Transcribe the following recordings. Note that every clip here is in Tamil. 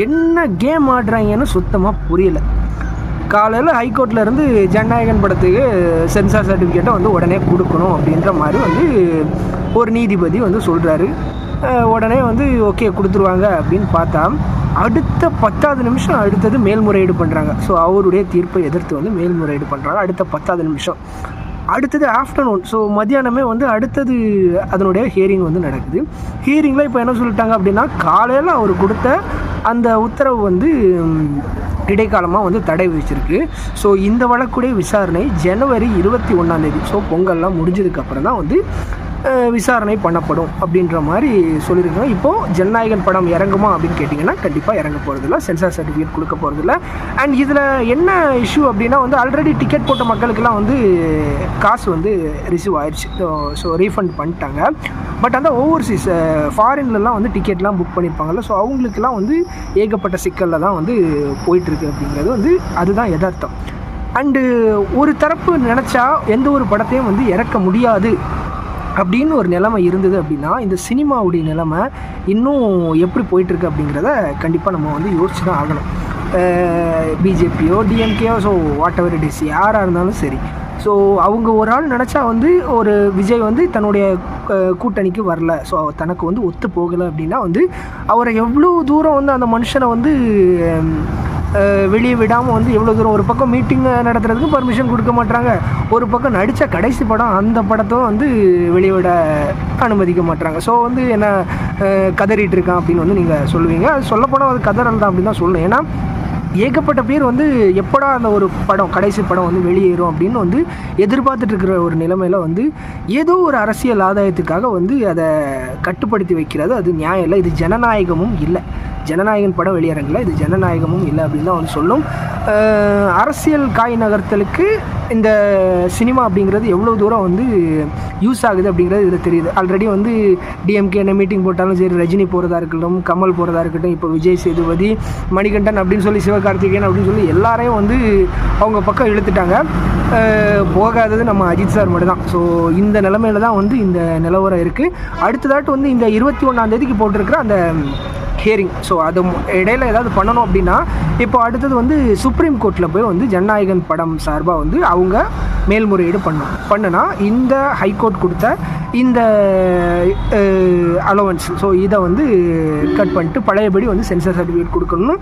என்ன கேம் ஆடுறாங்கன்னு சுத்தமாக புரியல. காலையில் ஹைகோர்ட்லேருந்து ஜனநாயகன் படத்துக்கு சென்சார் சர்டிஃபிகேட்டை வந்து உடனே கொடுக்கணும் அப்படின்ற மாதிரி வந்து ஒரு நீதிபதி வந்து சொல்கிறாரு. உடனே வந்து ஓகே கொடுத்துருவாங்க அப்படின்னு பார்த்தா அடுத்த 10வது நிமிஷம் அடுத்தது மேல்முறையீடு பண்ணுறாங்க. ஸோ அவருடைய தீர்ப்பை எதிர்த்து வந்து மேல்முறையீடு பண்ணுறாங்க. அடுத்த 10வது நிமிஷம் அடுத்தது ஆஃப்டர்நூன், ஸோ மத்தியானமே வந்து அடுத்தது அதனுடைய ஹியரிங் வந்து நடக்குது. ஹியரிங்கில் இப்போ என்ன சொல்லிட்டாங்க அப்படின்னா, காலையில் அவர் கொடுத்த அந்த உத்தரவு வந்து இடைக்காலமாக வந்து தடை வச்சிருக்கு. ஸோ இந்த வழக்குடைய விசாரணை ஜனவரி 21 ஸோ பொங்கல்லாம் முடிஞ்சதுக்கப்புறம் தான் வந்து விசாரணை பண்ணப்படும் அப்படின்ற மாதிரி சொல்லியிருக்காங்க. இப்போது ஜனநாயகன் படம் இறங்குமா அப்படின்னு கேட்டிங்கன்னா கண்டிப்பாக இறங்க போகிறதில்ல, சென்சார் சர்டிஃபிகேட் கொடுக்க போகிறதில்ல. அண்ட் இதில் என்ன இஷ்யூ அப்படின்னா வந்து ஆல்ரெடி டிக்கெட் போட்ட மக்களுக்கெல்லாம் வந்து காசு வந்து ரிசீவ் ஆயிடுச்சு. ஸோ ரீஃபண்ட் பண்ணிட்டாங்க. பட் அந்த ஓவர்சீஸ் ஃபாரின்லலாம் வந்து டிக்கெட்லாம் புக் பண்ணியிருப்பாங்கல்ல, ஸோ அவங்களுக்கெல்லாம் வந்து ஏகப்பட்ட சிக்கலில் தான் வந்து போயிட்டுருக்கு அப்படிங்கிறது வந்து அதுதான் யதார்த்தம். அண்டு ஒரு தரப்பு நினச்சா எந்த ஒரு படத்தையும் வந்து இறக்க முடியாது அப்படின்னு ஒரு நிலைமை இருந்தது அப்படின்னா, இந்த சினிமாவுடைய நிலைமை இன்னும் எப்படி போயிட்டுருக்கு அப்படிங்கிறத கண்டிப்பாக நம்ம வந்து யோசிச்சு தான் ஆகணும். பிஜேபியோ டிஎம்கேயோ so whatever it is, யாராக இருந்தாலும் சரி. ஸோ அவங்க ஒரு ஆள் நினச்சா வந்து ஒரு விஜய் வந்து தன்னுடைய கூட்டணிக்கு வரல, ஸோ தனக்கு வந்து ஒத்து போகலை அப்படின்னா வந்து அவரை எவ்வளோ தூரம் வந்து அந்த மனுஷனை வந்து வெளியே விடாமல் வந்து எவ்வளோ தூரம், ஒரு பக்கம் மீட்டிங் நடத்துறதுக்கு பர்மிஷன் கொடுக்க மாட்டாங்க, ஒரு பக்கம் நடித்த கடைசி படம் அந்த படத்தும் வந்து வெளியே விட அனுமதிக்க மாட்டாங்க. ஸோ வந்து என்ன கதறிட்டு இருக்கான் அப்படின்னு வந்து நீங்கள் சொல்லுவீங்க. அது சொல்லப்போனால் அது கதறல் தான் அப்படின்னு தான் சொல்லணும். ஏன்னா ஏகப்பட்ட பேர் வந்து எப்படா அந்த ஒரு படம் கடைசி படம் வந்து வெளியேறும் அப்படின்னு வந்து எதிர்பார்த்துட்டு இருக்கிற ஒரு நிலைமையில் வந்து ஏதோ ஒரு அரசியல் ஆதாயத்துக்காக வந்து அதை கட்டுப்படுத்தி வைக்கிறது அது நியாயம் இல்லை. இது ஜனநாயகமும் இல்லை. ஜனநாயகன் படம் வெளியிறங்கல, இது ஜனநாயகமும் இல்லை அப்படின்னு தான் வந்து சொல்லும். அரசியல் காய் நகர்த்தலுக்கு இந்த சினிமா அப்படிங்கிறது எவ்வளோ தூரம் வந்து யூஸ் ஆகுது அப்படிங்கிறது இதில் தெரியுது. ஆல்ரெடி வந்து டிஎம்கே என்ன மீட்டிங் போட்டாலும் சரி, ரஜினி போகிறதா இருக்கட்டும், கமல் போகிறதா இருக்கட்டும், இப்போ விஜய் சேதுபதி, மணிகண்டன் அப்படின்னு சொல்லி, சிவகார்த்திகேயன் அப்படின்னு சொல்லி எல்லாரையும் வந்து அவங்க பக்கம் இழுத்துட்டாங்க. போகாதது நம்ம அஜித் சார் மட்டும் தான். ஸோ இந்த நிலைமையில தான் வந்து இந்த நிலவரம் இருக்குது. அடுத்ததாட்டு வந்து இந்த 21 போட்டிருக்கிற அந்த ஹியரிங், ஸோ அது இடையில் ஏதாவது பண்ணணும் அப்படின்னா இப்போ அடுத்தது வந்து சுப்ரீம் கோர்ட்டில் போய் வந்து ஜனநாயகன் படம் சார்பாக வந்து அவங்க மேல்முறையீடு பண்ணுனா இந்த ஹைகோர்ட் கொடுத்த இந்த அலோவன்ஸ், ஸோ இதை வந்து கட் பண்ணிட்டு பழையபடி வந்து சென்சார் சர்டிஃபிகேட் கொடுக்கணும்னு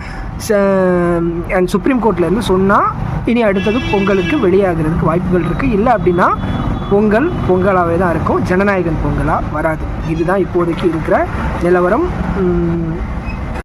அண்ட் சுப்ரீம் கோர்ட்லேருந்து சொன்னால் இனி அடுத்தது பொங்கலுக்கு வெளியாகிறதுக்கு வாய்ப்புகள் இருக்குது. இல்லை அப்படின்னா பொங்கலாகவே தான் இருக்கும், ஜனநாயகன் பொங்கலாக வராது. இதுதான் இப்போதைக்கு இருக்கிற நிலவரம்.